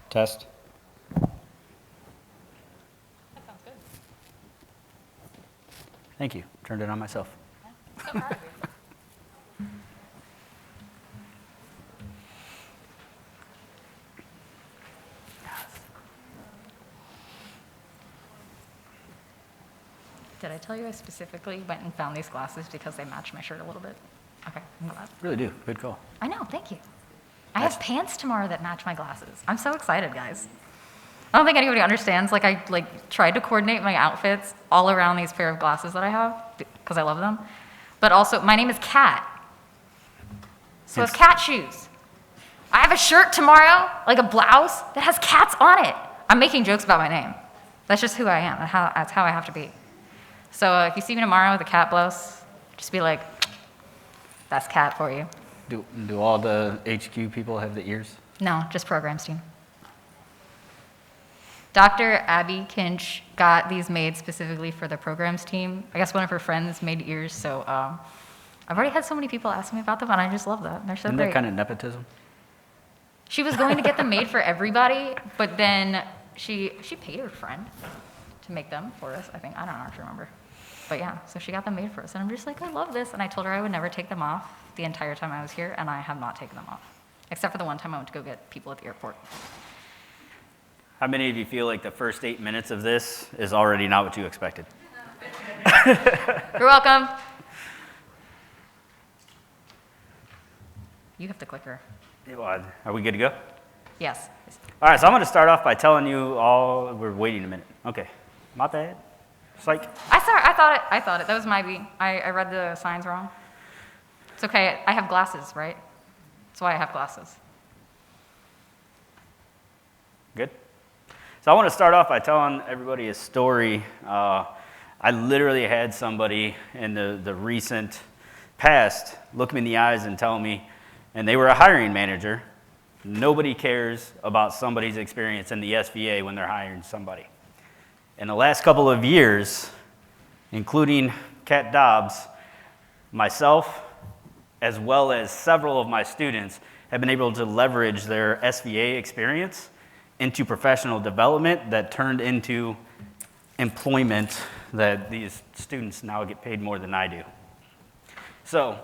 Test. That sounds good. Thank you. Turned it on myself. So proud of you. Did I tell you I specifically went and found these glasses because they match my shirt a little bit? Okay, I'm glad. Really do. Good call. I know, thank you. I have pants tomorrow that match my glasses. I'm so excited, guys. I don't think anybody understands. Like, I tried to coordinate my outfits all around these pair of glasses that I have because I love them. But also, my name is Kat. So I have cat shoes. I have a shirt tomorrow, like a blouse, that has cats on it. I'm making jokes about my name. That's just who I am. That's how I have to be. So if you see me tomorrow with a cat blouse, just be like, that's Kat for you. Do all the HQ people have the ears? No, just programs team. Dr. Abby Kinch got these made specifically for the programs team. I guess one of her friends made ears, so I've already had so many people ask me about them, and I just love that. They're so Isn't great. that kind of nepotism? She was going to get them made for everybody, but then she paid her friend to make them for us, I think. I don't actually remember. But yeah, so she got them made for us, and I'm just like, I love this. And I told her I would never take them off the entire time I was here, and I have not taken them off, except for the one time I went to go get people at the airport. How many of you feel like the first 8 minutes of this is already not what you expected? You're welcome. You have the clicker. Are we good to go? Yes. All right, so I'm going to start off by telling you all, we're waiting a minute. Okay, my bad. Psych. I thought it. That was my B. I read the signs wrong. It's okay. I have glasses, right? That's why I have glasses. Good. So I want to start off by telling everybody a story. I literally had somebody in the recent past look me in the eyes and tell me, and they were a hiring manager, nobody cares about somebody's experience in the SVA when they're hiring somebody. In the last couple of years, including Kat Dobbs, myself, as well as several of my students, have been able to leverage their SVA experience into professional development that turned into employment that these students now get paid more than I do. So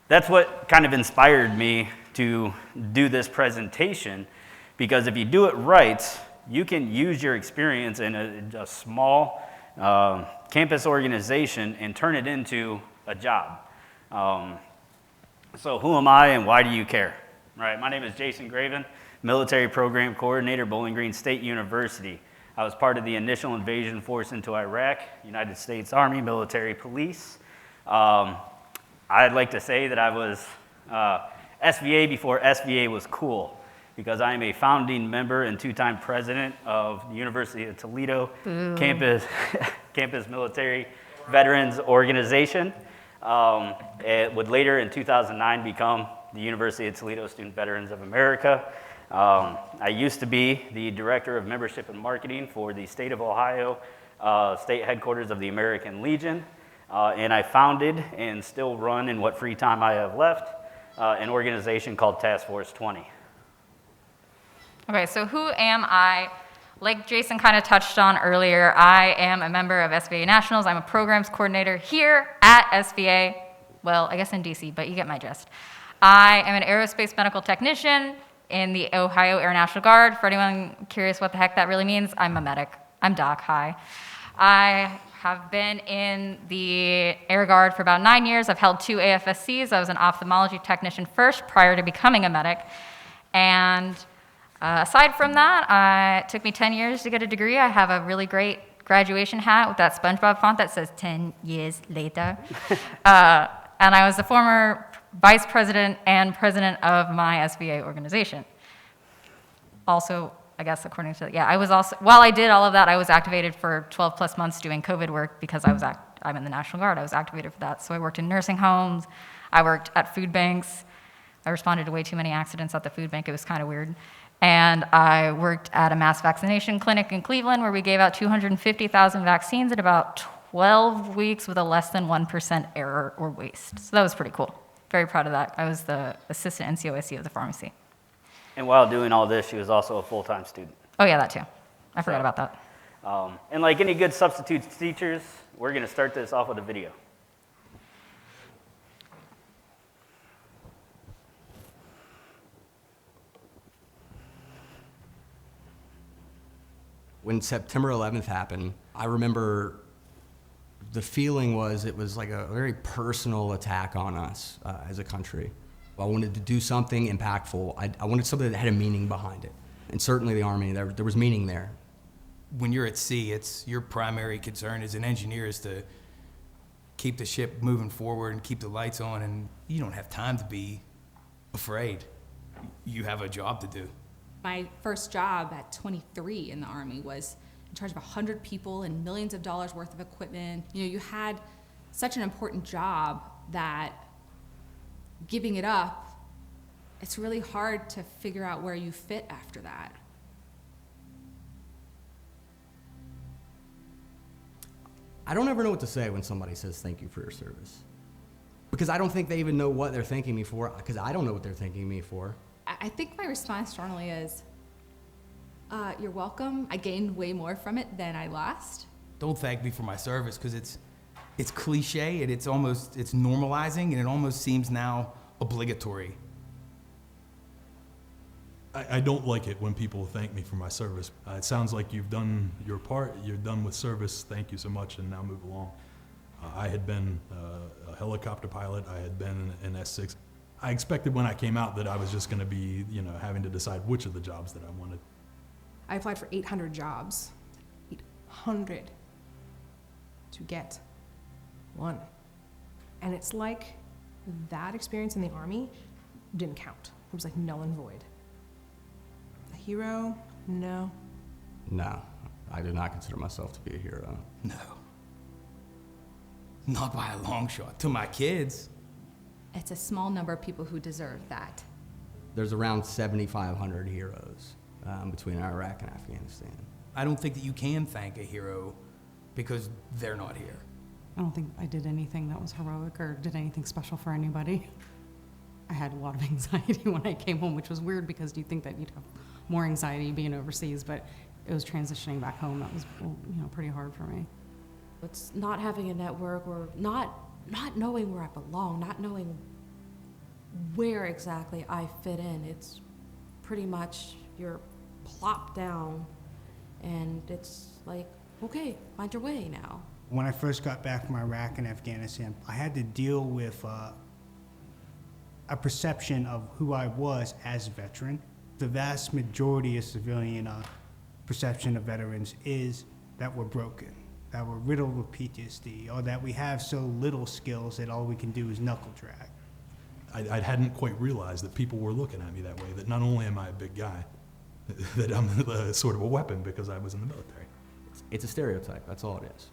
that's what kind of inspired me to do this presentation, because if you do it right, you can use your experience in a small campus organization and turn it into a job. So who am I and why do you care? Right, my name is Jason Graven, Military Program Coordinator, Bowling Green State University. I was part of the initial invasion force into Iraq, United States Army Military Police. I'd like to say that I was SVA before SVA was cool, because I am a founding member and two-time president of the University of Toledo Campus Military Veterans Organization. It would later in 2009 become the University of Toledo Student Veterans of America. I used to be the Director of Membership and Marketing for the state of Ohio, state headquarters of the American Legion, and I founded and still run in what free time I have left, an organization called Task Force 20. Okay, so who am I? Like Jason kind of touched on earlier, I am a member of SVA Nationals. I'm a programs coordinator here at SVA. Well, I guess in DC, but you get my gist. I am an aerospace medical technician in the Ohio Air National Guard. For anyone curious what the heck that really means, I'm a medic. I'm Doc, hi. I have been in the Air Guard for about 9 years. I've held 2 AFSCs. I was an ophthalmology technician first prior to becoming a medic. And aside from that, it took me 10 years to get a degree. I have a really great graduation hat with that SpongeBob font that says 10 years later. And I was the former vice president and president of my SVA organization. Also, I guess according to, I was also, while I did all of that, I was activated for 12 plus months doing COVID work because I'm in the National Guard. I was activated for that. So I worked in nursing homes. I worked at food banks. I responded to way too many accidents at the food bank. It was kind of weird. And I worked at a mass vaccination clinic in Cleveland where we gave out 250,000 vaccines in about 12 weeks with a less than 1% error or waste. So that was pretty cool. Very proud of that. I was the assistant NCOSE of the pharmacy. And while doing all this, she was also a full-time student. Oh yeah, that too. I forgot about that. And like any good substitute teachers, we're going to start this off with a video. When September 11th happened, I remember the feeling was it was like a very personal attack on us as a country. I wanted to do something impactful. I wanted something that had a meaning behind it. And certainly the Army, there was meaning there. When you're at sea, it's your primary concern as an engineer is to keep the ship moving forward and keep the lights on, and you don't have time to be afraid. You have a job to do. My first job at 23 in the Army was in charge of 100 people and millions of dollars worth of equipment. You know, you had such an important job that giving it up, it's really hard to figure out where you fit after that. I don't ever know what to say when somebody says thank you for your service. Because I don't think they even know what they're thanking me for, because I don't know what they're thanking me for. I think my response normally is, you're welcome. I gained way more from it than I lost. Don't thank me for my service, because it's cliche and it's normalizing, and it almost seems now obligatory. I don't like it when people thank me for my service. It sounds like you've done your part, you're done with service, thank you so much, and now move along. I had been a helicopter pilot, I had been an S6. I expected when I came out that I was just gonna be, having to decide which of the jobs that I wanted. I applied for 800 jobs. 800 to get one. And it's like that experience in the Army didn't count. It was like null and void. A hero? No. No, I do not consider myself to be a hero. No. Not by a long shot. To my kids. It's a small number of people who deserve that. There's around 7,500 heroes between Iraq and Afghanistan. I don't think that you can thank a hero because they're not here. I don't think I did anything that was heroic or did anything special for anybody. I had a lot of anxiety when I came home, which was weird because you think that you'd have more anxiety being overseas, but it was transitioning back home that was, pretty hard for me. It's not having a network or not knowing where I belong, not knowing where exactly I fit in. It's pretty much you're plopped down and it's like, okay, find your way now. When I first got back from Iraq and Afghanistan, I had to deal with a perception of who I was as a veteran. The vast majority of civilian perception of veterans is that we're broken, that we're riddled with PTSD, or that we have so little skills that all we can do is knuckle drag. I hadn't quite realized that people were looking at me that way, that not only am I a big guy, that I'm sort of a weapon because I was in the military. It's a stereotype, that's all it is.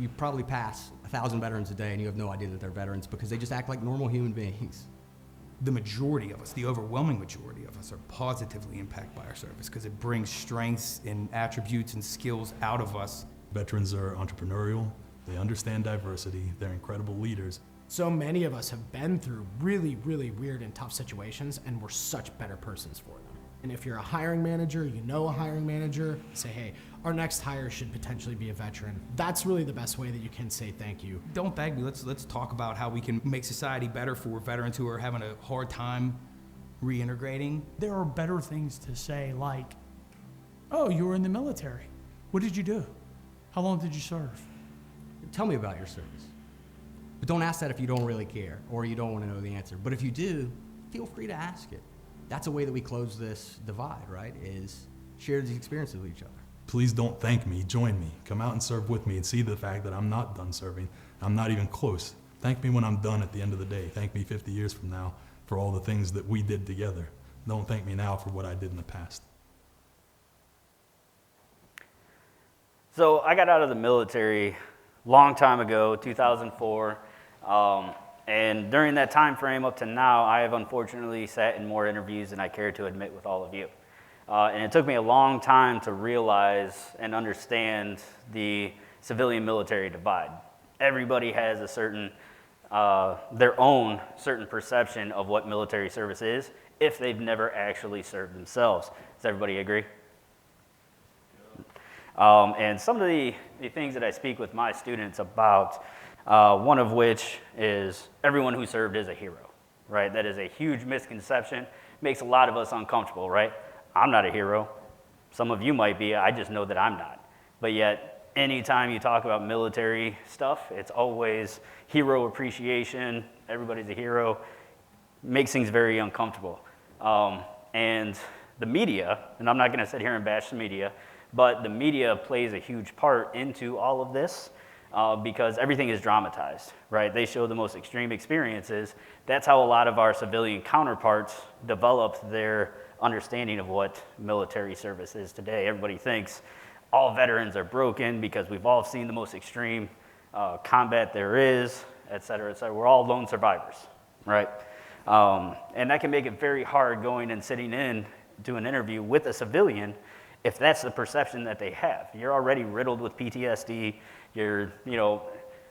You probably pass 1,000 veterans a day and you have no idea that they're veterans because they just act like normal human beings. The majority of us, the overwhelming majority of us, are positively impacted by our service because it brings strengths and attributes and skills out of us. Veterans are entrepreneurial, they understand diversity, they're incredible leaders. So many of us have been through really, really weird and tough situations, and we're such better persons for them. And if you're a hiring manager, you know a hiring manager, say, hey, our next hire should potentially be a veteran. That's really the best way that you can say thank you. Don't thank me. Let's talk about how we can make society better for veterans who are having a hard time reintegrating. There are better things to say, like, oh, you were in the military. What did you do? How long did you serve? Tell me about your service. But don't ask that if you don't really care or you don't want to know the answer. But if you do, feel free to ask it. That's a way that we close this divide, right? Is share these experiences with each other. Please don't thank me, join me. Come out and serve with me and see the fact that I'm not done serving. I'm not even close. Thank me when I'm done at the end of the day. Thank me 50 years from now for all the things that we did together. Don't thank me now for what I did in the past. So I got out of the military long time ago, 2004. And during that time frame up to now, I have unfortunately sat in more interviews than I care to admit with all of you. And it took me a long time to realize and understand the civilian-military divide. Everybody has a certain, their own certain perception of what military service is if they've never actually served themselves. Does everybody agree? And some of the things that I speak with my students about, one of which is everyone who served is a hero, right? That is a huge misconception. Makes a lot of us uncomfortable, right? I'm not a hero. Some of you might be. I just know that I'm not. But yet, anytime you talk about military stuff, it's always hero appreciation. Everybody's a hero. Makes things very uncomfortable. And the media, and I'm not going to sit here and bash the media, but the media plays a huge part into all of this because everything is dramatized, right? They show the most extreme experiences. That's how a lot of our civilian counterparts developed their understanding of what military service is today. Everybody thinks all veterans are broken because we've all seen the most extreme combat there is, et cetera, et cetera. We're all lone survivors, right? And that can make it very hard going and sitting in to an interview with a civilian if that's the perception that they have. You're already riddled with PTSD. You're,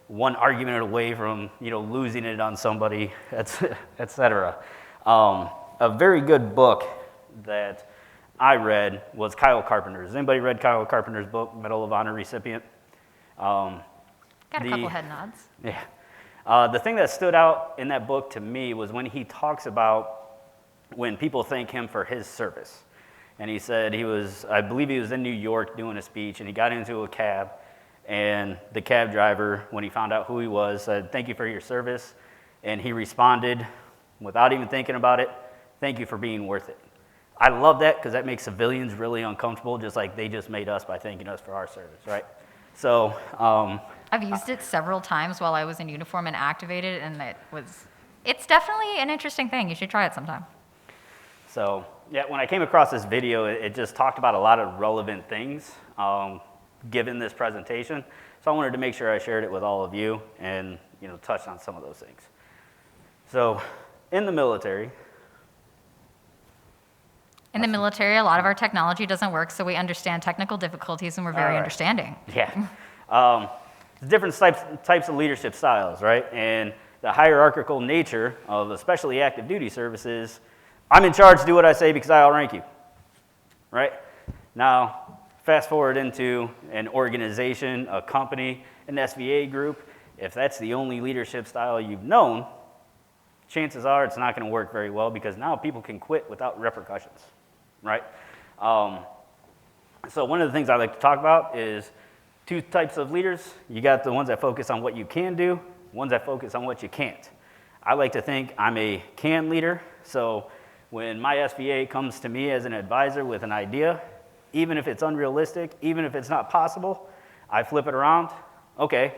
one argument away from, losing it on somebody, et cetera. A very good book that I read was Kyle Carpenter's. Has anybody read Kyle Carpenter's book, Medal of Honor recipient? Got a couple head nods. Yeah. The thing that stood out in that book to me was when he talks about when people thank him for his service. And he said I believe he was in New York doing a speech, and he got into a cab, and the cab driver, when he found out who he was, said, "Thank you for your service." And he responded, without even thinking about it, "Thank you for being worth it." I love that because that makes civilians really uncomfortable, just like they just made us by thanking us for our service, right? So I've used it several times while I was in uniform and activated, and it's definitely an interesting thing. You should try it sometime. So yeah, when I came across this video, it just talked about a lot of relevant things given this presentation. So I wanted to make sure I shared it with all of you and touched on some of those things. So in the military, a lot of our technology doesn't work, so we understand technical difficulties, and we're very understanding. Yeah. Different types of leadership styles, right? And the hierarchical nature of especially active duty services, I'm in charge, do what I say because I outrank you, right? Now, fast forward into an organization, a company, an SVA group. If that's the only leadership style you've known, chances are it's not going to work very well because now people can quit without repercussions, right? So one of the things I like to talk about is two types of leaders. You got the ones that focus on what you can do, ones that focus on what you can't. I like to think I'm a can leader, so when my SVA comes to me as an advisor with an idea, even if it's unrealistic, even if it's not possible, I flip it around. Okay,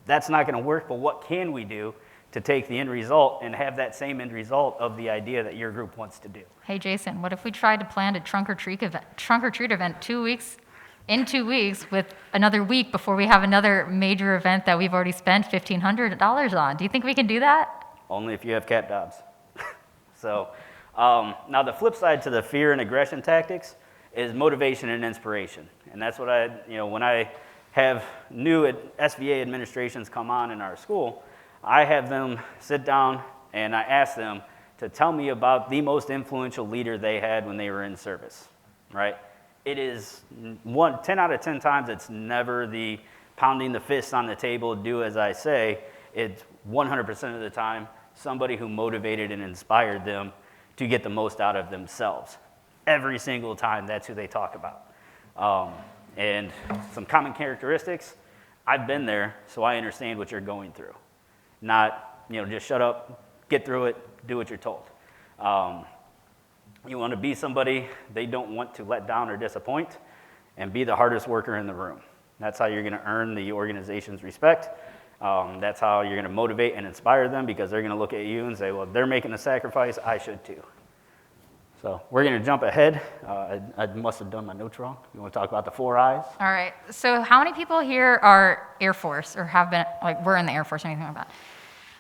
that's not going to work, but what can we do to take the end result and have that same end result of the idea that your group wants to do? Hey, Jason, what if we tried to plan a trunk or treat event 2 weeks, in 2 weeks, with another week before we have another major event that we've already spent $1,500 on? Do you think we can do that? Only if you have Cap Dobbs. So now the flip side to the fear and aggression tactics is motivation and inspiration. And that's what when I have new SVA administrations come on in our school, I have them sit down and I ask them to tell me about the most influential leader they had when they were in service, right? It is 10 out of 10 times, it's never the pounding the fist on the table, do as I say. It's 100% of the time somebody who motivated and inspired them to get the most out of themselves. Every single time, that's who they talk about. And some common characteristics, I've been there, so I understand what you're going through. Not, just shut up, get through it, do what you're told. You want to be somebody they don't want to let down or disappoint, and be the hardest worker in the room. That's how you're going to earn the organization's respect. That's how you're going to motivate and inspire them, because they're going to look at you and say, well, they're making a sacrifice, I should too. So we're going to jump ahead. I must have done my notes wrong. You want to talk about the 4 I's? All right. So how many people here are Air Force or have been, were in the Air Force or anything like that?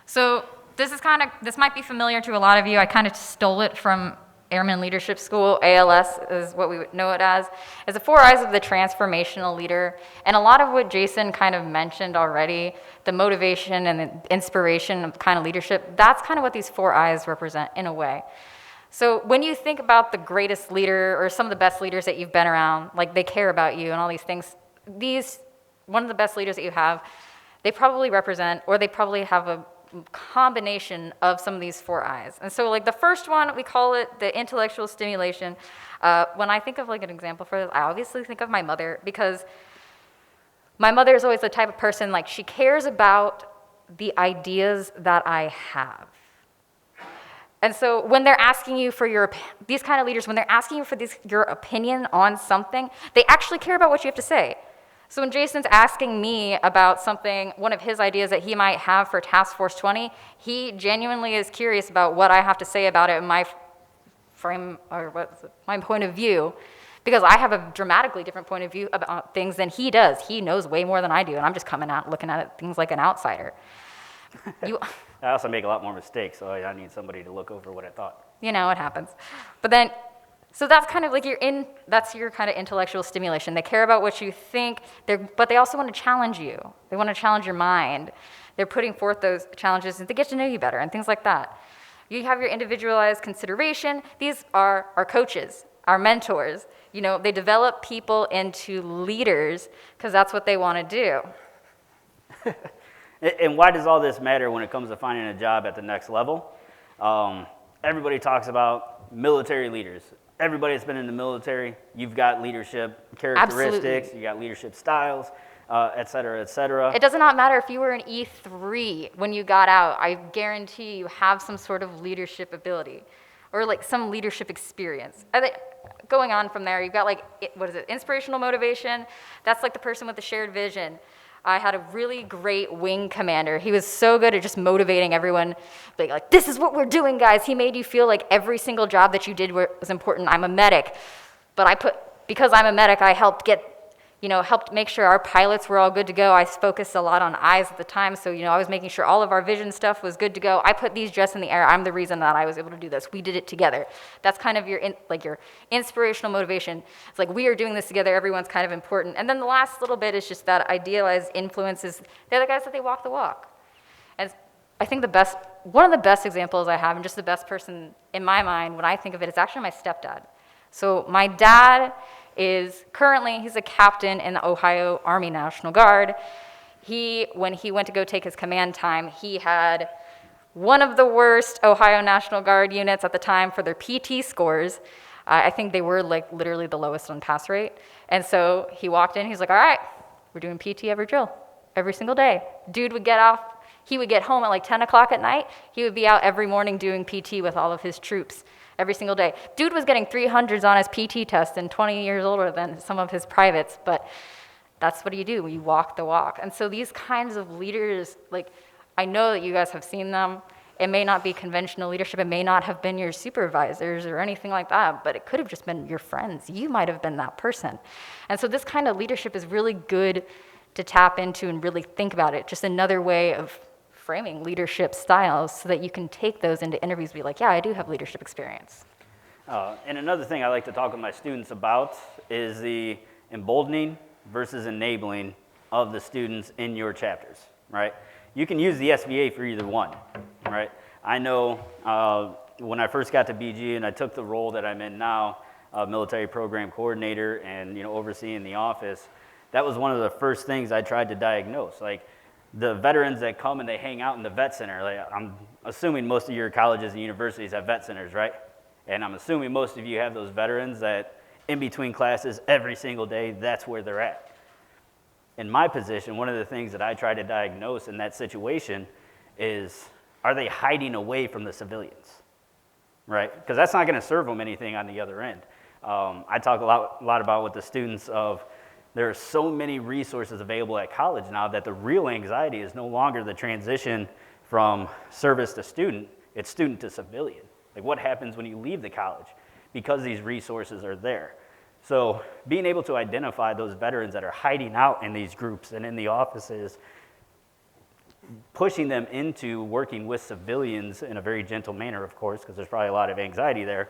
So this might be familiar to a lot of you. I kind of stole it from Airman Leadership School. ALS is what we would know it as the 4 I's of the transformational leader. And a lot of what Jason kind of mentioned already, the motivation and the inspiration of kind of leadership, that's kind of what these 4 I's represent in a way. So when you think about the greatest leader or some of the best leaders that you've been around, like they care about you and all these things, one of the best leaders that you have, they probably represent, or they probably have a combination of some of these 4 I's. And so like the first one, we call it the intellectual stimulation. When I think of like an example for this, I obviously think of my mother, because my mother is always the type of person, like she cares about the ideas that I have. And so when they're asking you for these kind of leaders, when they're asking you for your opinion on something, they actually care about what you have to say. So when Jason's asking me about something, one of his ideas that he might have for Task Force 20, he genuinely is curious about what I have to say about it in my my point of view, because I have a dramatically different point of view about things than he does. He knows way more than I do, and I'm just coming out looking at things like an outsider. I also make a lot more mistakes, so I need somebody to look over what I thought. You know, it happens. But then, so that's kind of like that's your kind of intellectual stimulation. They care about what you think, but they also want to challenge you. They want to challenge your mind. They're putting forth those challenges and to get to know you better and things like that. You have your individualized consideration. These are our coaches, our mentors. You know, they develop people into leaders because that's what they want to do. And why does all this matter when it comes to finding a job at the next level? Everybody talks about military leaders. Everybody that's been in the military, you've got leadership characteristics, Absolutely. you got leadership styles, et cetera, et cetera. It does not matter if you were an E3 when you got out. I guarantee you have some sort of leadership ability or like some leadership experience. Going on from there, you've got like, inspirational motivation. That's like the person with the shared vision. I had a really great wing commander. He was so good at just motivating everyone, being like, this is what we're doing, guys. He made you feel like every single job that you did was important. I'm a medic, but because I'm a medic, I helped make sure our pilots were all good to go. I focused a lot on eyes at the time, so, I was making sure all of our vision stuff was good to go. I put these jets in the air. I'm the reason that I was able to do this. We did it together. That's kind of your inspirational motivation. It's like, we are doing this together. Everyone's kind of important. And then the last little bit is just that idealized influences. They're the guys that they walk the walk. And I think one of the best examples I have, and just the best person in my mind when I think of it, is actually my stepdad. So my dad he's a captain in the Ohio Army National Guard. When he went to go take his command time, he had one of the worst Ohio National Guard units at the time for their PT scores. I think they were like literally the lowest on pass rate. And so he walked in, he's like, all right, we're doing PT every drill, every single day. Dude would get off, he would get home at like 10 o'clock at night. He would be out every morning doing PT with all of his troops. Every single day. Dude was getting 300s on his PT test and 20 years older than some of his privates, but that's what you do. You walk the walk. And so these kinds of leaders, like, I know that you guys have seen them. It may not be conventional leadership. It may not have been your supervisors or anything like that, but it could have just been your friends. You might have been that person. And so this kind of leadership is really good to tap into and really think about it. Just another way of framing leadership styles so that you can take those into interviews and be like, yeah, I do have leadership experience. And another thing I like to talk with my students about is the emboldening versus enabling of the students in your chapters, right? You can use the SVA for either one, right? I know when I first got to BG and I took the role that I'm in now, military program coordinator and overseeing the office, that was one of the first things I tried to diagnose. Like, the veterans that come and they hang out in the vet center, like, I'm assuming most of your colleges and universities have vet centers, right? And I'm assuming most of you have those veterans that in between classes every single day, that's where they're at. In my position, one of the things that I try to diagnose in that situation is, are they hiding away from the civilians, right? Because that's not going to serve them anything on the other end. I talk a lot about with the students of, there are so many resources available at college now that the real anxiety is no longer the transition from service to student, it's student to civilian. Like, what happens when you leave the college? Because these resources are there. So being able to identify those veterans that are hiding out in these groups and in the offices, pushing them into working with civilians in a very gentle manner, of course, because there's probably a lot of anxiety there.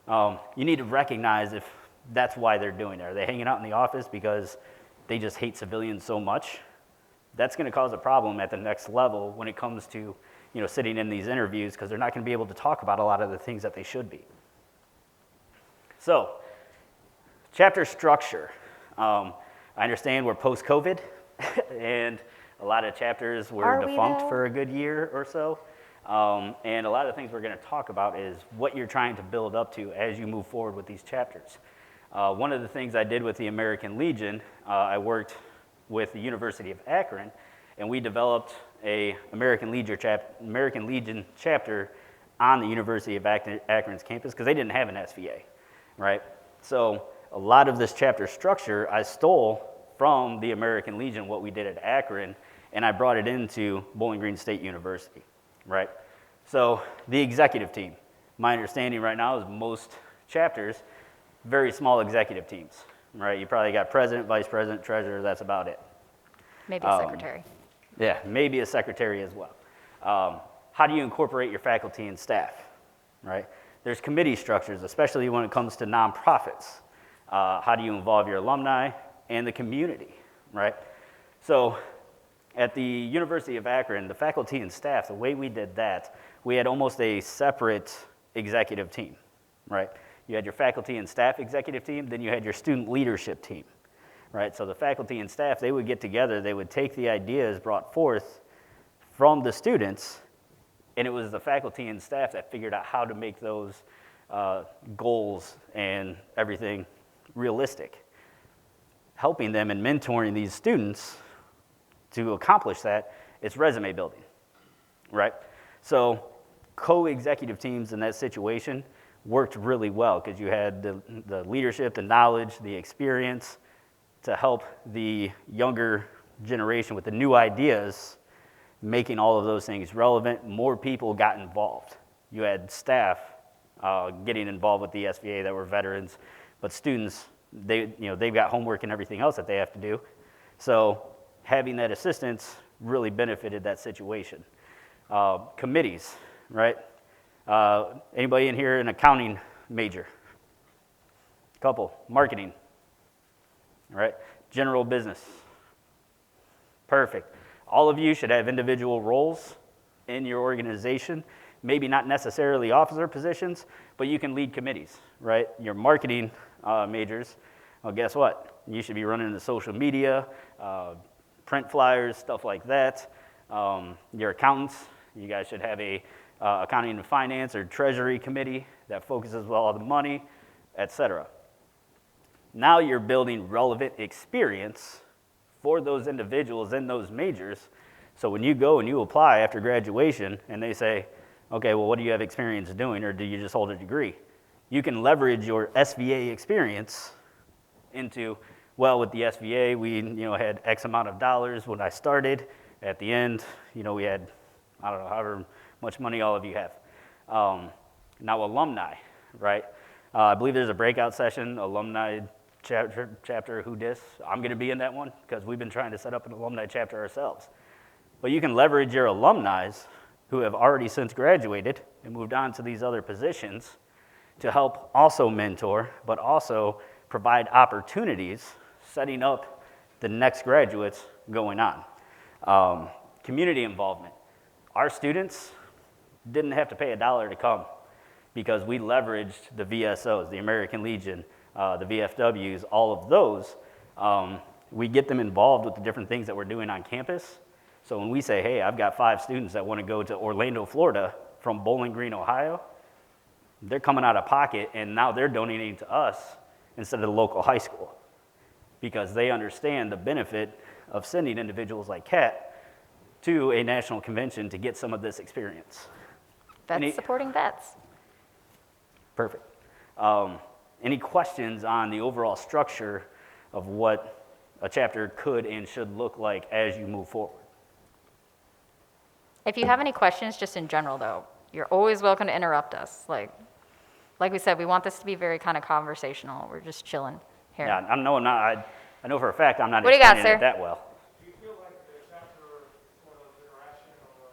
You need to recognize if that's why they're doing it. Are they hanging out in the office because they just hate civilians so much? That's going to cause a problem at the next level when it comes to, sitting in these interviews, because they're not going to be able to talk about a lot of the things that they should be. So, chapter structure. I understand we're post-COVID, and a lot of chapters were Are we defunct though? for a good year or so. And a lot of the things we're going to talk about is what you're trying to build up to as you move forward with these chapters. One of the things I did with the American Legion, I worked with the University of Akron, and we developed a American Legion chapter on the University of Akron's campus because they didn't have an SVA, right? So a lot of this chapter structure I stole from the American Legion, what we did at Akron, and I brought it into Bowling Green State University, right? So the executive team, my understanding right now is most chapters, very small executive teams, right? You probably got president, vice president, treasurer, that's about it. Maybe a secretary. Yeah, maybe a secretary as well. How do you incorporate your faculty and staff, right? There's committee structures, especially when it comes to nonprofits. How do you involve your alumni and the community, right? So at the University of Akron, the faculty and staff, the way we did that, we had almost a separate executive team, right? You had your faculty and staff executive team, then you had your student leadership team, right? So the faculty and staff, they would get together, they would take the ideas brought forth from the students, and it was the faculty and staff that figured out how to make those goals and everything realistic. Helping them and mentoring these students to accomplish that, it's resume building, right? So co-executive teams in that situation worked really well because you had the leadership, the knowledge, the experience to help the younger generation with the new ideas, making all of those things relevant. More people got involved. You had staff getting involved with the SVA that were veterans, but students, they've got homework and everything else that they have to do. So having that assistance really benefited that situation. Committees, right? Anybody in here an accounting major? Couple. Marketing, right? General business. Perfect. All of you should have individual roles in your organization, maybe not necessarily officer positions, but you can lead committees, right? Your marketing majors, well, guess what? You should be running the social media, print flyers, stuff like that. Your accountants, you guys should have a accounting and finance or treasury committee that focuses on all the money, etc. Now you're building relevant experience for those individuals in those majors. So when you go and you apply after graduation and they say, okay, well, what do you have experience doing, or do you just hold a degree? You can leverage your SVA experience into, well, with the SVA, we had X amount of dollars when I started. At the end, we had, I don't know, however much money all of you have. Now alumni, right? I believe there's a breakout session, alumni chapter who dis. I'm going to be in that one because we've been trying to set up an alumni chapter ourselves. But you can leverage your alumni who have already since graduated and moved on to these other positions to help also mentor, but also provide opportunities, setting up the next graduates going on. Community involvement. Our students didn't have to pay $1 to come because we leveraged the VSOs, the American Legion, the VFWs, all of those. We get them involved with the different things that we're doing on campus. So when we say, hey, I've got 5 students that want to go to Orlando, Florida from Bowling Green, Ohio, they're coming out of pocket and now they're donating to us instead of the local high school because they understand the benefit of sending individuals like Kat to a national convention to get some of this experience. Vets supporting vets. Perfect. Any questions on the overall structure of what a chapter could and should look like as you move forward? If you have any questions, just in general though, you're always welcome to interrupt us. Like we said, we want this to be very kind of conversational. We're just chilling here. Yeah, I know for a fact I'm not What do you got, explaining sir? it that well. Do you feel like the chapter sort of interaction or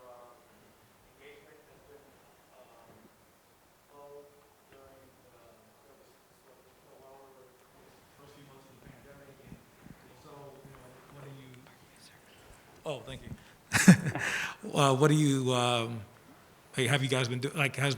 engagement has been low during the first few months of the pandemic? And so, what do you? Oh, thank you. What do you? Hey, have you guys been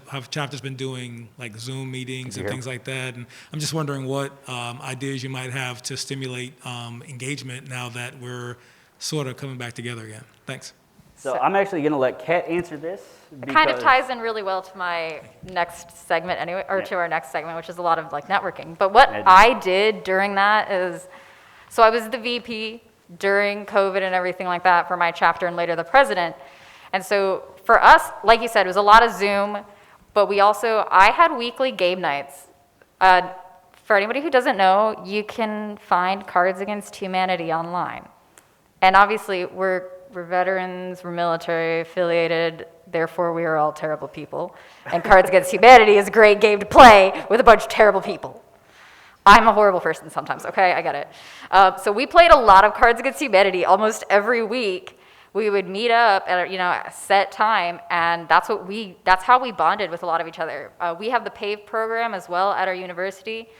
have chapters been doing like Zoom meetings and Yeah. things like that? And I'm just wondering what ideas you might have to stimulate engagement now that we're sort of coming back together again. Thanks. So I'm actually going to let Kat answer this. It kind of because- ties in really well to my next segment anyway, or Yeah. to our next segment, which is a lot of like networking. But what Ed. I did during that is, so I was the VP during COVID and everything like that for my chapter and later the president. And so for us, like you said, it was a lot of Zoom, but I had weekly game nights. For anybody who doesn't know, you can find Cards Against Humanity online. And obviously we're veterans, we're military affiliated, therefore we are all terrible people. And Cards Against Humanity is a great game to play with a bunch of terrible people. I'm a horrible person sometimes, okay, I get it. So we played a lot of Cards Against Humanity almost every week. We would meet up at a set time, and that's how we bonded with a lot of each other. We have the PAVE program as well at our university.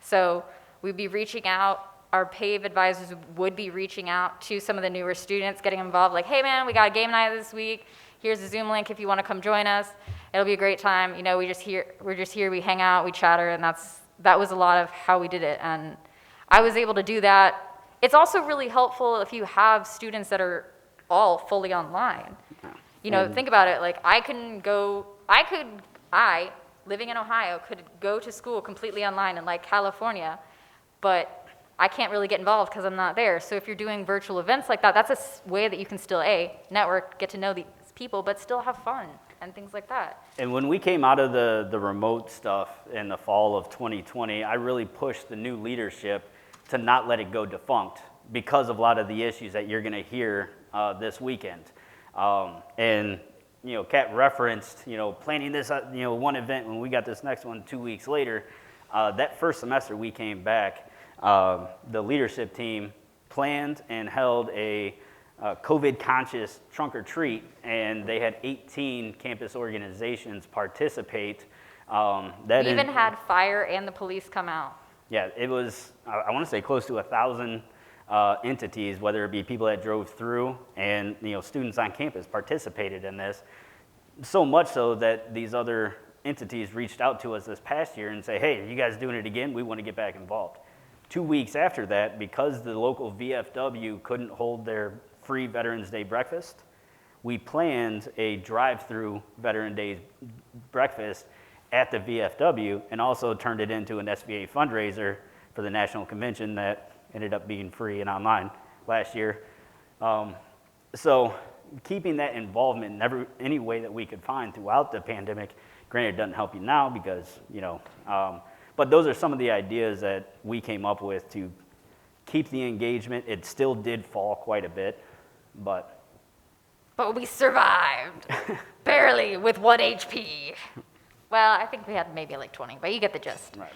So we'd be reaching out, our PAVE advisors would be reaching out to some of the newer students, getting involved, like, hey man, we got a game night this week. Here's a Zoom link if you want to come join us. It'll be a great time. We're just here, we hang out, we chatter, and that was a lot of how we did it. And I was able to do that. It's also really helpful if you have students that are all fully online. Think about it, like I, living in Ohio, could go to school completely online in like California, but I can't really get involved because I'm not there. So if you're doing virtual events like that, that's a way that you can still network, get to know these people, but still have fun and things like that. And when we came out of the remote stuff in the fall of 2020, I really pushed the new leadership to not let it go defunct because of a lot of the issues that you're going to hear this weekend. And Kat referenced, planning this, one event when we got this next one 2 weeks later. That first semester we came back, the leadership team planned and held a COVID-conscious trunk or treat, and they had 18 campus organizations participate. We even had fire and the police come out. Yeah, it was, I want to say close to 1,000 entities, whether it be people that drove through and students on campus participated in this. So much so that these other entities reached out to us this past year and say, hey, are you guys doing it again? We want to get back involved. 2 weeks after that, because the local VFW couldn't hold their free Veterans Day breakfast, we planned a drive-through Veteran Day breakfast at the VFW and also turned it into an SBA fundraiser for the national convention that ended up being free and online last year. So keeping that involvement in any way that we could find throughout the pandemic, granted it doesn't help you now because, but those are some of the ideas that we came up with to keep the engagement. It still did fall quite a bit, but we survived, barely, with 1 HP. Well, I think we had maybe like 20, but you get the gist. Right.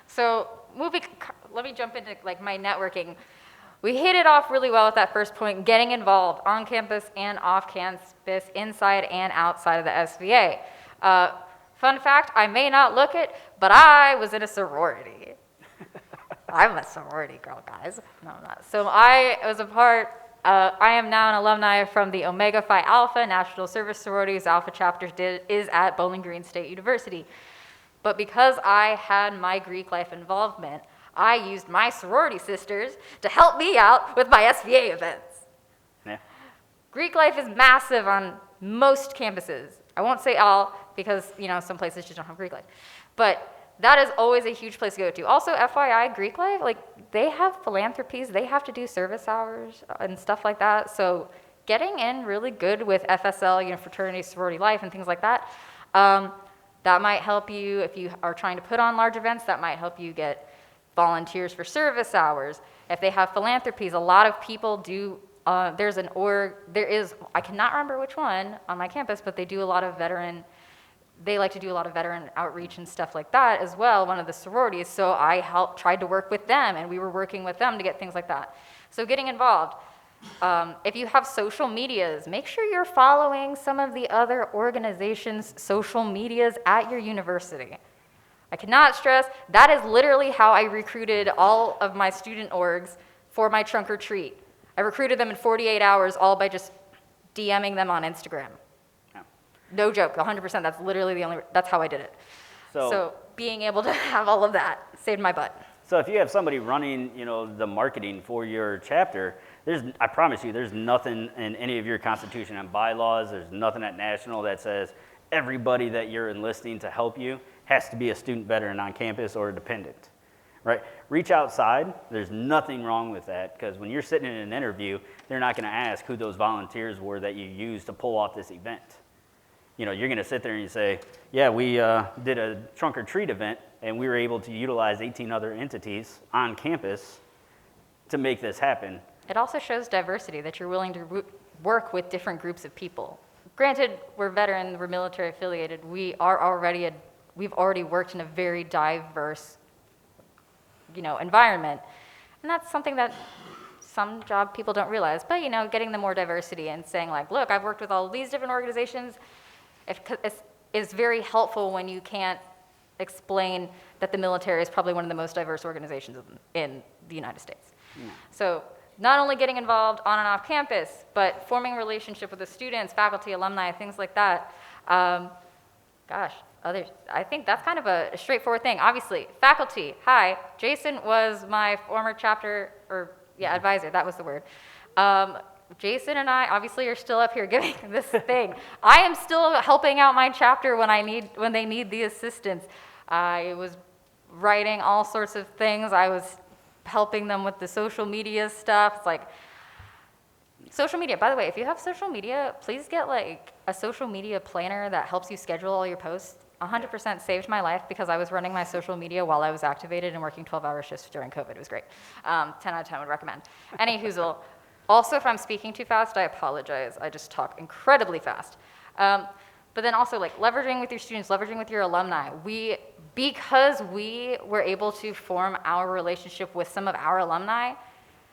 So let me jump into like my networking. We hit it off really well at that first point, getting involved on campus and off campus, inside and outside of the SVA. Fun fact, I may not look it, but I was in a sorority. I'm a sorority girl, guys. No, I'm not. So I was I am now an alumni from the Omega Phi Alpha National Service Sororities Alpha chapter is at Bowling Green State University. But because I had my Greek life involvement, I used my sorority sisters to help me out with my SVA events. yeah. Greek life is massive on most campuses. I won't say all because, some places just don't have Greek life. But that is always a huge place to go to. Also, FYI, Greek life, they have philanthropies. They have to do service hours and stuff like that. So getting in really good with FSL, fraternity, sorority life and things like that, that might help you if you are trying to put on large events. That might help you get volunteers for service hours. If they have philanthropies, a lot of people do. I cannot remember which one on my campus, but they do a lot of they like to do a lot of veteran outreach and stuff like that as well, one of the sororities. So I tried to work with them, and we were working with them to get things like that. So getting involved. If you have social medias, make sure you're following some of the other organizations' social medias at your university. I cannot stress, that is literally how I recruited all of my student orgs for my trunk or treat. I recruited them in 48 hours, all by just DMing them on Instagram. Yeah. No joke, 100%. That's literally that's how I did it. So being able to have all of that saved my butt. So if you have somebody running, the marketing for your chapter, I promise you, there's nothing in any of your constitution and bylaws, there's nothing at national that says everybody that you're enlisting to help you has to be a student veteran on campus or a dependent, right? Reach outside, there's nothing wrong with that, because when you're sitting in an interview, they're not gonna ask who those volunteers were that you used to pull off this event. You're gonna sit there and you say, yeah, we did a trunk or treat event, and we were able to utilize 18 other entities on campus to make this happen. It also shows diversity, that you're willing to work with different groups of people. Granted, we're veterans, we're military affiliated, we've already worked in a very diverse, environment. And that's something that some job people don't realize. But, getting them more diversity and saying like, look, I've worked with all these different organizations, is very helpful when you can't explain that the military is probably one of the most diverse organizations in the United States. Yeah. So not only getting involved on and off campus, but forming a relationship with the students, faculty, alumni, things like that. I think that's kind of a straightforward thing. Obviously, faculty, hi, Jason was my former chapter, advisor, that was the word. Jason and I obviously are still up here giving this thing. I am still helping out my chapter when they need the assistance. I was writing all sorts of things. I was helping them with the social media stuff. It's like, social media, by the way, if you have social media, please get like a social media planner that helps you schedule all your posts. 100% saved my life because I was running my social media while I was activated and working 12-hour shifts during COVID. It was great. 10 out of 10 would recommend. Any hoozle. Also, if I'm speaking too fast, I apologize. I just talk incredibly fast. But then also like leveraging with your students, leveraging with your alumni. Because we were able to form our relationship with some of our alumni,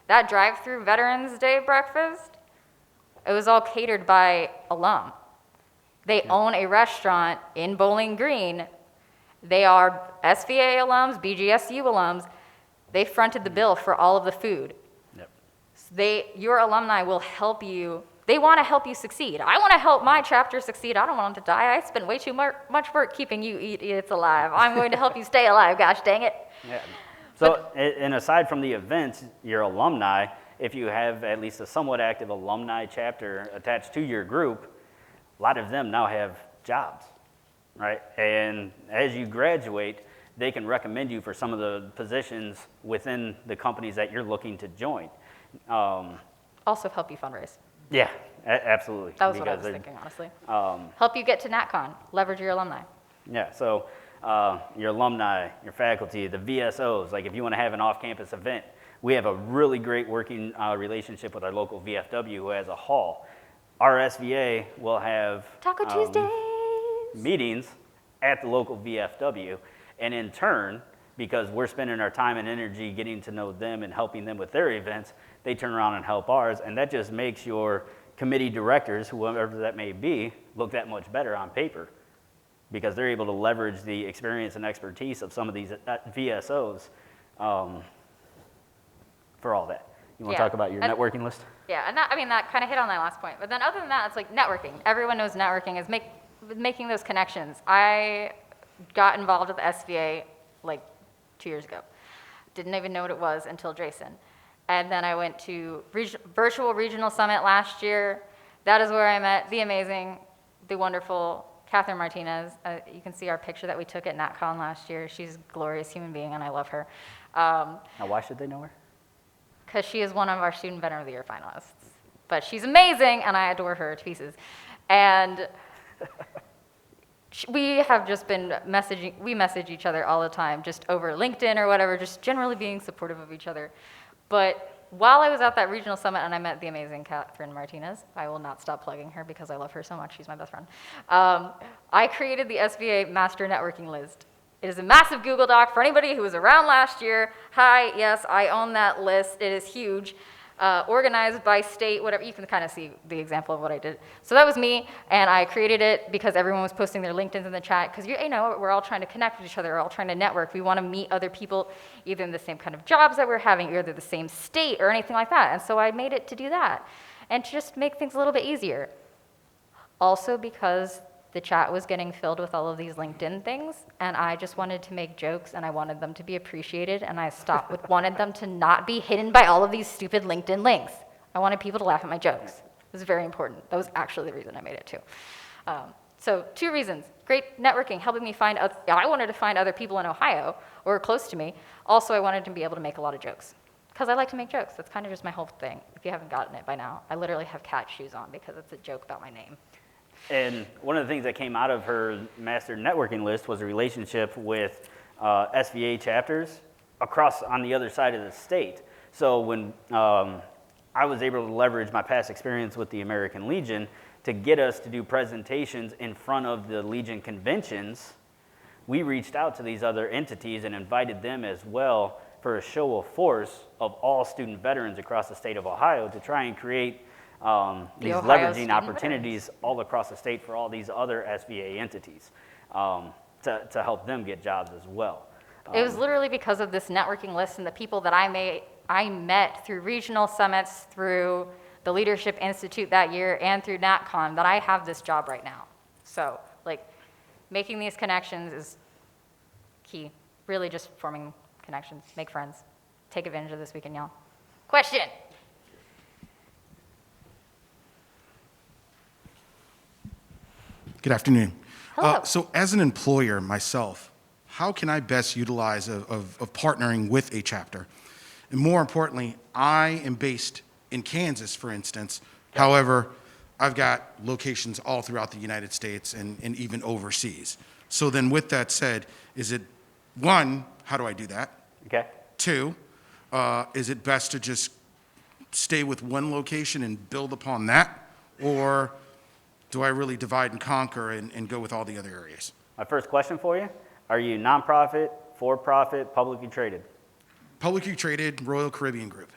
that drive-through Veterans Day breakfast, it was all catered by alum. They own a restaurant in Bowling Green. They are SVA alums, BGSU alums. They fronted the bill for all of the food. Your alumni will help you. They want to help you succeed. I want to help my chapter succeed. I don't want them to die. I spend way too much work keeping you idiots alive. I'm going to help you stay alive, gosh dang it. Yeah. So, and aside from the events, your alumni, if you have at least a somewhat active alumni chapter attached to your group, a lot of them now have jobs, right? And as you graduate, they can recommend you for some of the positions within the companies that you're looking to join. Also help you fundraise. Yeah, absolutely. That was what I was thinking, honestly. Help you get to NatCon, leverage your alumni. Yeah, so your alumni, your faculty, the VSOs, like if you want to have an off-campus event, we have a really great working relationship with our local VFW who has a hall. Our SVA will have Taco Tuesdays meetings at the local VFW, and in turn, because we're spending our time and energy getting to know them and helping them with their events, they turn around and help ours, and that just makes your committee directors, whoever that may be, look that much better on paper because they're able to leverage the experience and expertise of some of these VSOs for all that. You want to talk about your networking list? Yeah, and that kind of hit on that last point. But then other than that, it's like networking. Everyone knows networking is making those connections. I got involved with the SVA like 2 years ago. Didn't even know what it was until Jason. And then I went to virtual regional summit last year. That is where I met the amazing, the wonderful Catherine Martinez. You can see our picture that we took at NatCon last year. She's a glorious human being, and I love her. Now, why should they know her? Because she is one of our Student Veteran of the Year finalists. But she's amazing, and I adore her to pieces. And we have just been we message each other all the time, just over LinkedIn or whatever, just generally being supportive of each other. But while I was at that regional summit and I met the amazing Catherine Martinez, I will not stop plugging her because I love her so much, she's my best friend. I created the SVA Master Networking List. It is a massive Google Doc for anybody who was around last year. Hi, yes, I own that list, it is huge. Organized by state, whatever, you can kind of see the example of what I did. So that was me, and I created it because everyone was posting their LinkedIns in the chat, because we're all trying to connect with each other, we're all trying to network. We want to meet other people either in the same kind of jobs that we're having, either the same state or anything like that. And so I made it to do that, and to just make things a little bit easier. Also because the chat was getting filled with all of these LinkedIn things, and I just wanted to make jokes, and I wanted them to be appreciated, and I wanted them to not be hidden by all of these stupid LinkedIn links. I wanted people to laugh at my jokes. It was very important. That was actually the reason I made it too. So 2 reasons. Great networking, helping me find, I wanted to find other people in Ohio or close to me. Also, I wanted to be able to make a lot of jokes because I like to make jokes. That's kind of just my whole thing. If you haven't gotten it by now, I literally have cat shoes on because it's a joke about my name. And one of the things that came out of her master networking list was a relationship with SVA chapters across on the other side of the state. So when I was able to leverage my past experience with the American Legion to get us to do presentations in front of the Legion conventions, we reached out to these other entities and invited them as well for a show of force of all student veterans across the state of Ohio to try and create these leveraging opportunities all across the state for all these other SVA entities to help them get jobs as well. It was literally because of this networking list and the people that I met through regional summits, through the Leadership Institute that year, and through NatCon that I have this job right now. So, like, making these connections is key. Really just forming connections, make friends. Take advantage of this weekend, y'all. Question? Good afternoon. Hello. So as an employer myself, how can I best utilize of partnering with a chapter? And more importantly, I am based in Kansas, for instance. However, I've got locations all throughout the United States and even overseas. So then with that said, is it, 1, how do I do that? Okay. 2, is it best to just stay with one location and build upon that? Or do I really divide and conquer and go with all the other areas? My first question for you, are you nonprofit, for-profit, publicly traded? Publicly traded Royal Caribbean Group.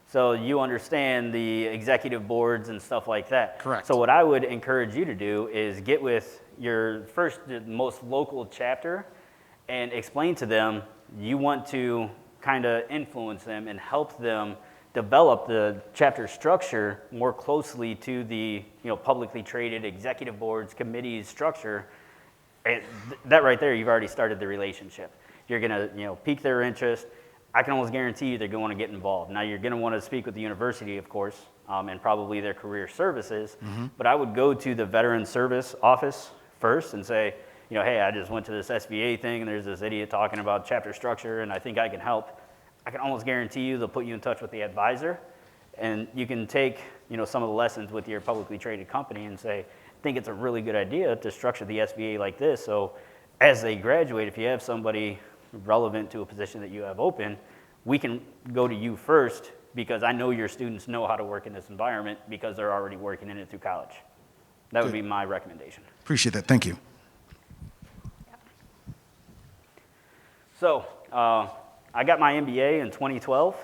So you understand the executive boards and stuff like that. Correct. So what I would encourage you to do is get with your most local chapter and explain to them you want to kind of influence them and help them develop the chapter structure more closely to the publicly traded executive boards, committees structure. And that right there, you've already started the relationship. You're going to pique their interest. I can almost guarantee you they're going to want to get involved. Now, you're going to want to speak with the university, of course, and probably their career services. Mm-hmm. But I would go to the Veteran Service Office first and say, hey, I just went to this SVA thing, and there's this idiot talking about chapter structure, and I think I can help. I can almost guarantee you they'll put you in touch with the advisor, and you can take some of the lessons with your publicly traded company and say, I think it's a really good idea to structure the SVA like this. So as they graduate, if you have somebody relevant to a position that you have open, we can go to you first because I know your students know how to work in this environment because they're already working in it through college. That would be my recommendation. Appreciate that. Thank you. So I got my MBA in 2012.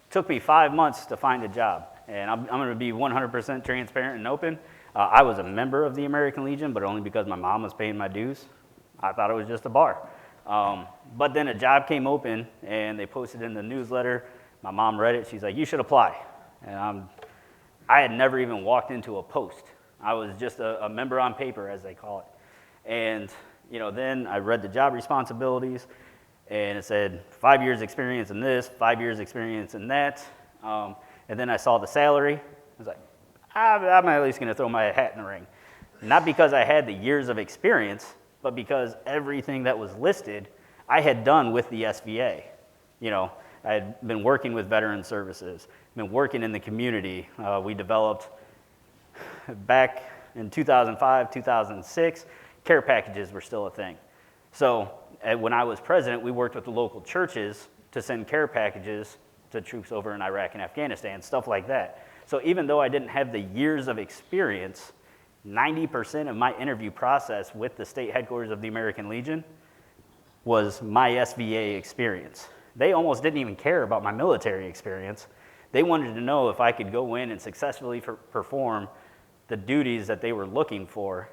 Took me 5 months to find a job. And I'm going to be 100% transparent and open. I was a member of the American Legion, but only because my mom was paying my dues. I thought it was just a bar. But then a job came open, and they posted in the newsletter. My mom read it. She's like, you should apply. And I had never even walked into a post. I was just a member on paper, as they call it. And then I read the job responsibilities, and it said 5 years experience in this, 5 years experience in that. And then I saw the salary. I was like, I'm at least going to throw my hat in the ring. Not because I had the years of experience, but because everything that was listed, I had done with the SVA. I had been working with veteran services, been working in the community. We developed, back in 2005, 2006, care packages were still a thing. So when I was president, we worked with the local churches to send care packages to troops over in Iraq and Afghanistan, stuff like that. So even though I didn't have the years of experience, 90% of my interview process with the state headquarters of the American Legion was my SVA experience. They almost didn't even care about my military experience. They wanted to know if I could go in and successfully perform the duties that they were looking for.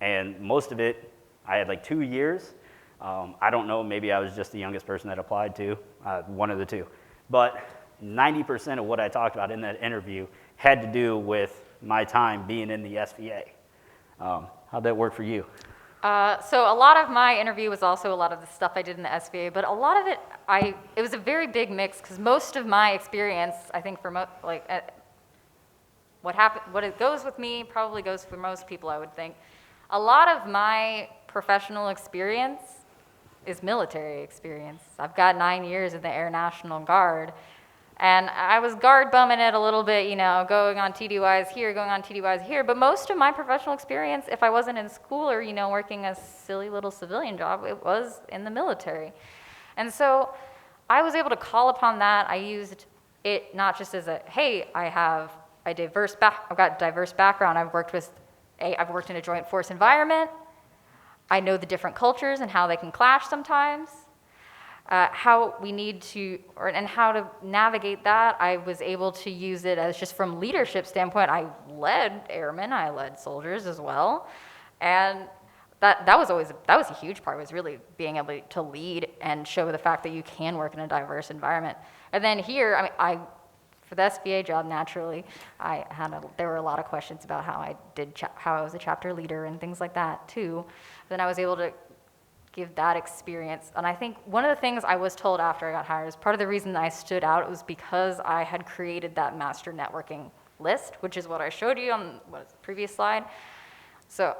And most of it, I had like 2 years. I don't know, maybe I was just the youngest person that applied to, one of the two. But 90% of what I talked about in that interview had to do with my time being in the SVA. How'd that work for you? So a lot of my interview was also a lot of the stuff I did in the SVA, but a lot of it, it was a very big mix because most of my experience, I think for what it goes with me probably goes for most people, I would think. A lot of my professional experience is military experience. I've got 9 years in the Air National Guard, and I was guard bumming it a little bit, you know, going on TDYs here, going on TDYs here, but most of my professional experience, if I wasn't in school or, you know, working a silly little civilian job, it was in the military. And so I was able to call upon that. I used it not just as a, hey, I've got diverse background. I've worked in a joint force environment. I know the different cultures and how they can clash sometimes. How we need to, and how to navigate that, I was able to use it as just from leadership standpoint. I led airmen, I led soldiers as well, and that was a huge part, was really being able to lead and show the fact that you can work in a diverse environment. And then here, for the SBA job, naturally, there were a lot of questions about how I was a chapter leader and things like that too. Then I was able to give that experience. And I think one of the things I was told after I got hired is part of the reason I stood out was because I had created that master networking list, which is what I showed you on the previous slide. So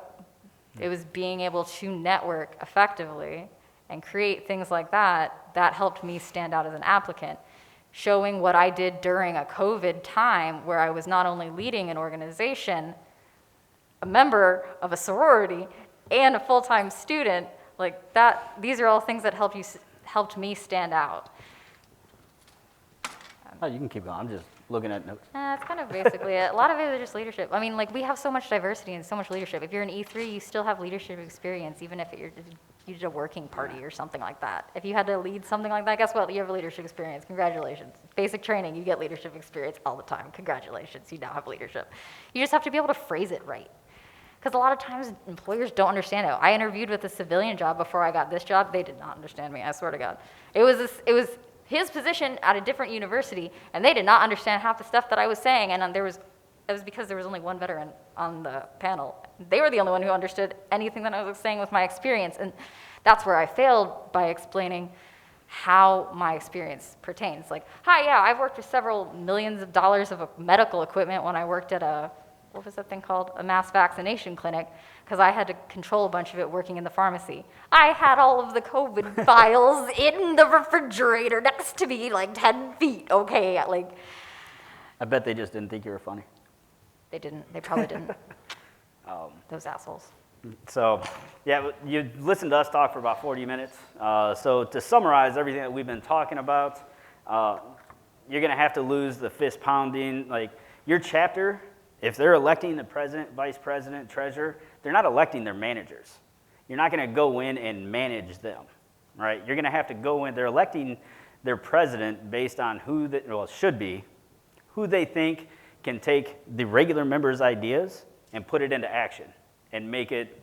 it was being able to network effectively and create things like that helped me stand out as an applicant, showing what I did during a COVID time where I was not only leading an organization, a member of a sorority, and a full-time student. Like that, these are all things that helped me stand out. Oh, you can keep going. I'm just looking at notes. That's kind of basically it. A lot of it is just leadership. I mean, like we have so much diversity and so much leadership. If you're an E3, you still have leadership experience, even if you did a working party or something like that. If you had to lead something like that, guess what? You have leadership experience. Congratulations. Basic training, you get leadership experience all the time. Congratulations, you now have leadership. You just have to be able to phrase it right. Because a lot of times employers don't understand it. I interviewed with a civilian job before I got this job. They did not understand me, I swear to God. It was his position at a different university, and they did not understand half the stuff that I was saying. And it was because there was only one veteran on the panel. They were the only one who understood anything that I was saying with my experience. And that's where I failed by explaining how my experience pertains. Like, hi, yeah, I've worked with several millions of dollars of medical equipment when I worked at what was that thing called? A mass vaccination clinic, because I had to control a bunch of it working in the pharmacy. I had all of the COVID files in the refrigerator next to me, like 10 feet, okay? I bet they just didn't think you were funny. They didn't. They probably didn't. Those assholes. So, yeah, you listened to us talk for about 40 minutes. So to summarize everything that we've been talking about, you're going to have to lose the fist pounding. Like, your chapter, if they're electing the president, vice president, treasurer, they're not electing their managers. You're not going to go in and manage them, right? You're going to have to go in. They're electing their president based on who they think can take the regular members' ideas and put it into action and make it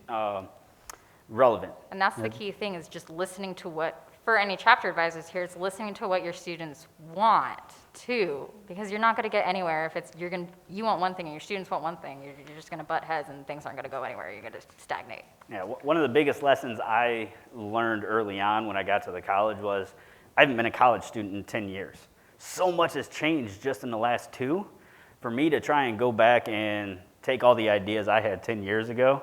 relevant. And that's the key thing, is just listening to for any chapter advisors here, it's listening to what your students want too, because you're not going to get anywhere if you want one thing and your students want one thing. You're just going to butt heads and things aren't going to go anywhere. You're going to stagnate. Yeah, one of the biggest lessons I learned early on when I got to the college was I haven't been a college student in 10 years. So much has changed just in the last 2. For me to try and go back and take all the ideas I had 10 years ago,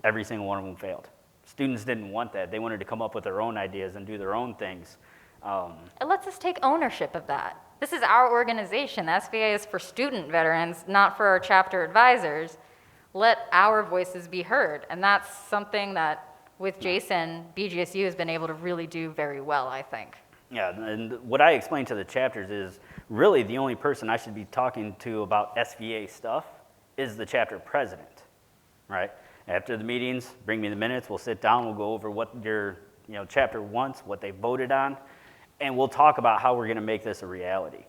every single one of them failed. Students didn't want that. They wanted to come up with their own ideas and do their own things. It lets us take ownership of that. This is our organization. The SVA is for student veterans, not for our chapter advisors. Let our voices be heard. And that's something that, with Jason, BGSU has been able to really do very well, I think. Yeah, and what I explained to the chapters is really the only person I should be talking to about SVA stuff is the chapter president, right? After the meetings, bring me the minutes, we'll sit down, we'll go over what your chapter wants, what they voted on, and we'll talk about how we're going to make this a reality.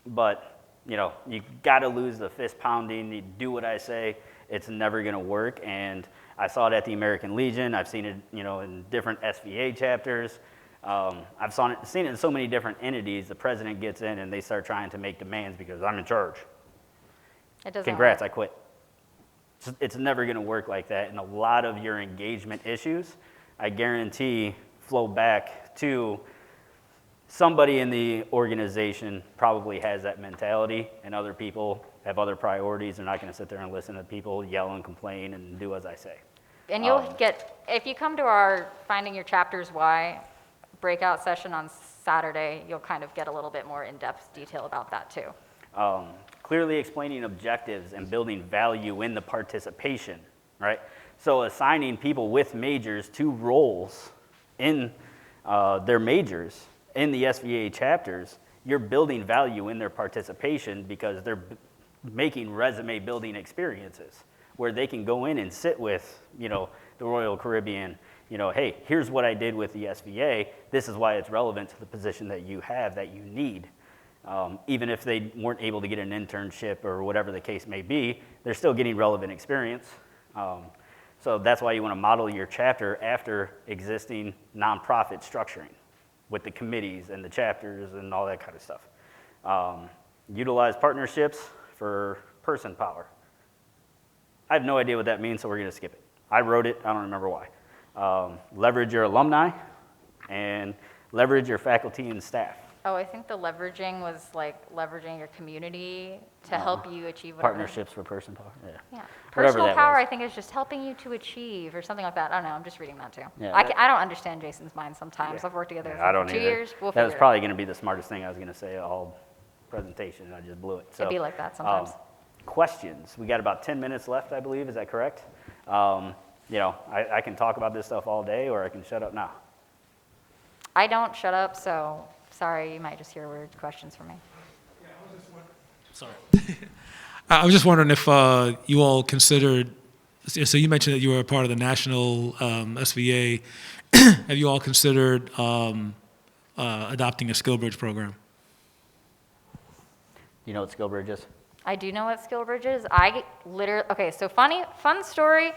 But you got to lose the fist pounding. You do what I say, it's never going to work. And I saw it at the American Legion. I've seen it, in different SVA chapters. I've seen it in so many different entities. The president gets in and they start trying to make demands because I'm in charge. It doesn't Congrats, work. I quit. It's never going to work like that. And a lot of your engagement issues, I guarantee, flow back to somebody in the organization probably has that mentality, and other people have other priorities. They're not going to sit there and listen to people yell and complain and do as I say. And you'll get, if you come to our Finding Your Chapters Why breakout session on Saturday, you'll kind of get a little bit more in-depth detail about that too. Clearly explaining objectives and building value in the participation, right? So assigning people with majors to roles in their majors in the SVA chapters, you're building value in their participation because they're making resume building experiences where they can go in and sit with, you know, the Royal Caribbean, you know, hey, here's what I did with the SVA. This is why it's relevant to the position that you have, that you need. Even if they weren't able to get an internship or whatever the case may be, they're still getting relevant experience. So that's why you want to model your chapter after existing nonprofit structuring with the committees and the chapters and all that kind of stuff. Utilize partnerships for person power. I have no idea what that means, so we're going to skip it. I wrote it, I don't remember why. Leverage your alumni and leverage your faculty and staff. Oh, I think the leveraging was like leveraging your community to help you achieve whatever. Partnerships for person power, yeah. Yeah. Whatever Personal that power, was. I think, is just helping you to achieve or something like that. I don't know, I'm just reading that too. Yeah, I don't understand Jason's mind sometimes. Yeah. I've worked together Yeah, I don't for 2 either. years. We'll That was figure it probably going to be the smartest thing I was going to say all presentation, and I just blew it. So, It'd be like that sometimes. Questions. We got about 10 minutes left, I believe. Is that correct? You know, I can talk about this stuff all day, or I can shut up now. I don't shut up, so sorry, you might just hear weird questions from me. Sorry. I was just wondering if you all considered, so you mentioned that you were a part of the national SVA. Have you all considered adopting a SkillBridge program? You know what SkillBridge is? I do know what SkillBridge is. I literally, okay, so fun story.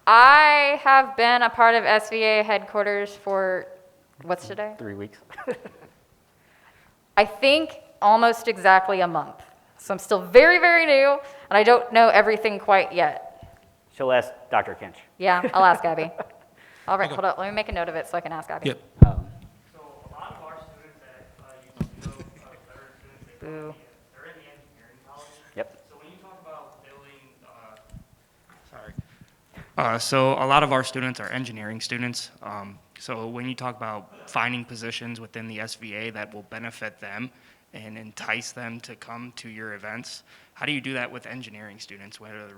I have been a part of SVA headquarters for, what's today? 3 weeks. I think almost exactly a month. So I'm still very, very new, and I don't know everything quite yet. She'll ask Dr. Kinch. Yeah, I'll ask Abby. All right, hold on. Let me make a note of it so I can ask Abby. Yep. So a lot of our students that you know, veteran students, they're in the engineering college. Yep. So when you talk about building, so a lot of our students are engineering students. So when you talk about finding positions within the SVA that will benefit them and entice them to come to your events, how do you do that with engineering students where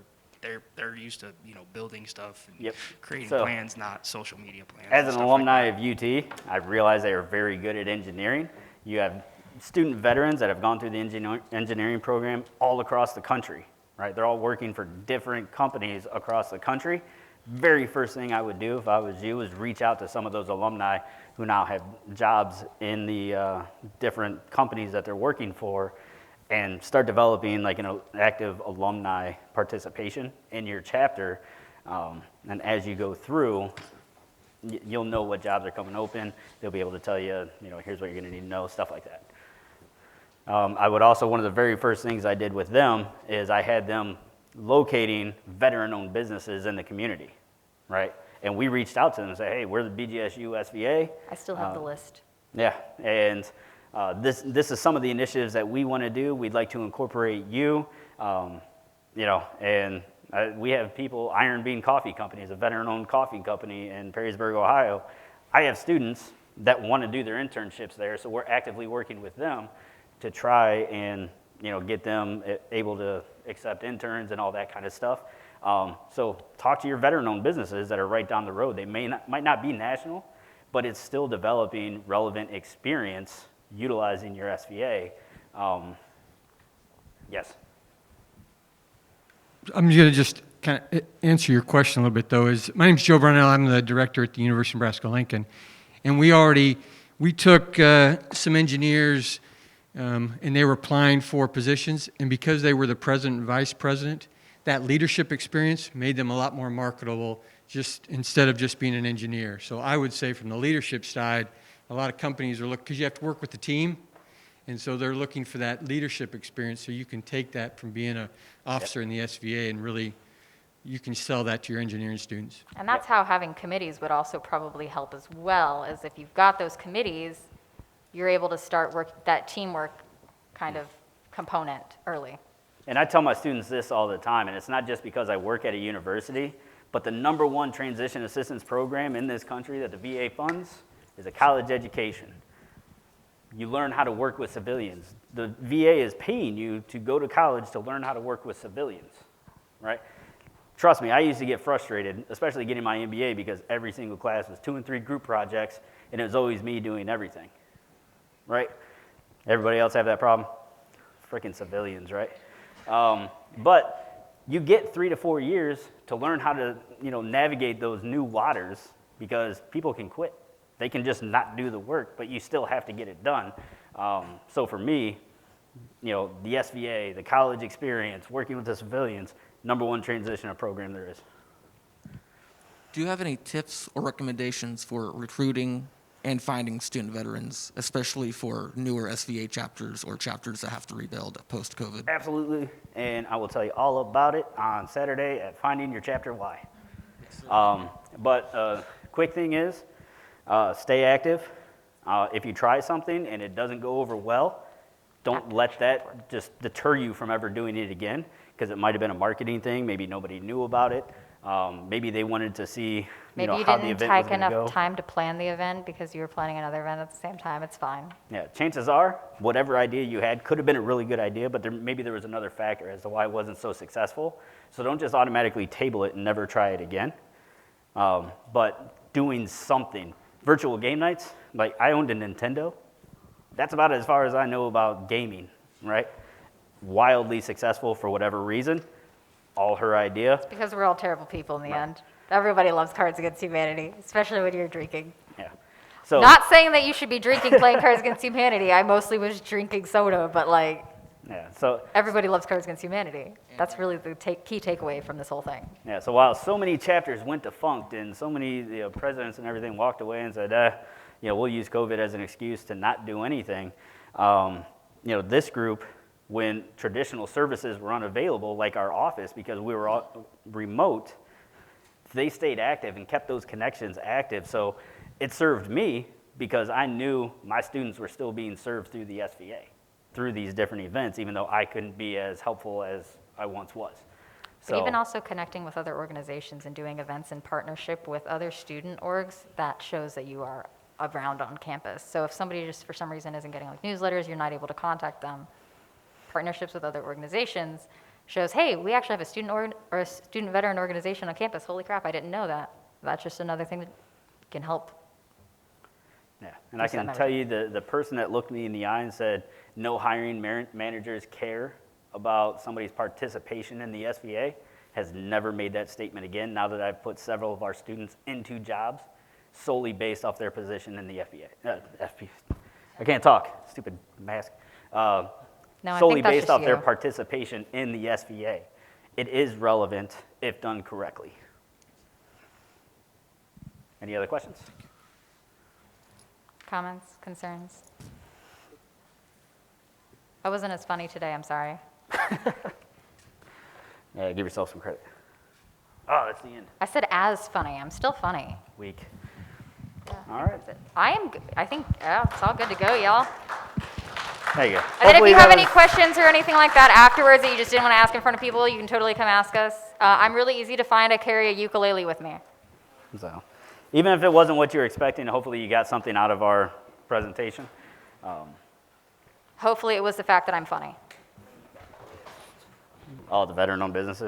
they're used to, you know, building stuff and creating plans, not social media plans? As an alumni of UT, I realized they are very good at engineering. You have student veterans that have gone through the engineering program all across the country, right? They're all working for different companies across the country. Very first thing I would do if I was you is reach out to some of those alumni who now have jobs in the different companies that they're working for, and start developing like an active alumni participation in your chapter. And as you go through, you'll know what jobs are coming open. They'll be able to tell you, you know, here's what you're going to need to know, stuff like that. I would also, one of the very first things I did with them is I had them locating veteran-owned businesses in the community, right? And we reached out to them and said, hey, we're the BGSU SVA. I still have the list. Yeah, and this is some of the initiatives that we want to do. We'd like to incorporate you, you know, and we have people, Iron Bean Coffee Company is a veteran-owned coffee company in Perrysburg, Ohio. I have students that want to do their internships there, so we're actively working with them to try and, you know, get them able to accept interns and all that kind of stuff. So talk to your veteran-owned businesses that are right down the road. They might not be national, but it's still developing relevant experience utilizing your SVA. Yes. I'm going to just kind of answer your question a little bit, though. My name's Joe Brownell. I'm the director at the University of Nebraska-Lincoln. And we took some engineers, and they were applying for positions. And because they were the president and vice president, that leadership experience made them a lot more marketable just instead of just being an engineer. So I would say from the leadership side, a lot of companies are looking, because you have to work with the team, and so they're looking for that leadership experience so you can take that from being an officer in the SVA and really you can sell that to your engineering students. And that's how having committees would also probably help as well, is if you've got those committees, you're able to start that teamwork kind of component early. And I tell my students this all the time, and it's not just because I work at a university, but the #1 transition assistance program in this country that the VA funds is a college education. You learn how to work with civilians. The VA is paying you to go to college to learn how to work with civilians, right? Trust me, I used to get frustrated, especially getting my MBA, because every single class was 2 and 3 group projects, and it was always me doing everything, right? Everybody else have that problem? Freaking civilians, right? But you get 3 to 4 years to learn how to, navigate those new waters, because people can quit. They can just not do the work, but you still have to get it done. So for me, the SVA, the college experience, working with the civilians, #1 transition program there is. Do you have any tips or recommendations for recruiting and finding student veterans, especially for newer SVA chapters or chapters that have to rebuild post-COVID? Absolutely, and I will tell you all about it on Saturday at Finding Your Chapter Y. But quick thing is, stay active. If you try something and it doesn't go over well, don't let that just deter you from ever doing it again, because it might have been a marketing thing. Maybe nobody knew about it. Maybe they wanted to see Maybe you how the didn't event was take going to go. enough time to plan the event because you were planning another event at the same time. It's fine. Yeah, chances are, whatever idea you had could have been a really good idea, but maybe there was another factor as to why it wasn't so successful. So don't just automatically table it and never try it again. But doing something. Virtual game nights, like I owned a Nintendo. That's about as far as I know about gaming, right? Wildly successful for whatever reason. All her idea. It's because we're all terrible people in the end. Everybody loves Cards Against Humanity, especially when you're drinking. Yeah. So not saying that you should be drinking playing Cards Against Humanity. I mostly was drinking soda, but yeah. So everybody loves Cards Against Humanity. That's really the key takeaway from this whole thing. Yeah. So while so many chapters went defunct and so many presidents and everything walked away and said, we'll use COVID as an excuse to not do anything. This group, when traditional services were unavailable, like our office, because we were all remote, they stayed active and kept those connections active. So it served me because I knew my students were still being served through the SVA, through these different events, even though I couldn't be as helpful as I once was. So even also connecting with other organizations and doing events in partnership with other student orgs, that shows that you are around on campus. So if somebody just for some reason isn't getting newsletters, you're not able to contact them. Partnerships with other organizations shows, hey, we actually have a student veteran organization on campus. Holy crap, I didn't know that. That's just another thing that can help. Yeah, and I can tell you the person that looked me in the eye and said, no hiring managers care about somebody's participation in the SVA has never made that statement again, now that I've put several of our students into jobs solely based off their position in the FBA. I can't talk, stupid mask. Solely based off their participation in the SVA. It is relevant if done correctly. Any other questions? Comments, concerns? I wasn't as funny today, I'm sorry. Yeah, give yourself some credit. Oh, that's the end. I said as funny, I'm still funny. Weak. Yeah, all right. I think it's all good to go, y'all. There you go. And then if you have any questions or anything like that afterwards that you just didn't want to ask in front of people, you can totally come ask us. I'm really easy to find. I carry a ukulele with me. So, even if it wasn't what you were expecting, hopefully you got something out of our presentation. Hopefully it was the fact that I'm funny. All the veteran-owned businesses.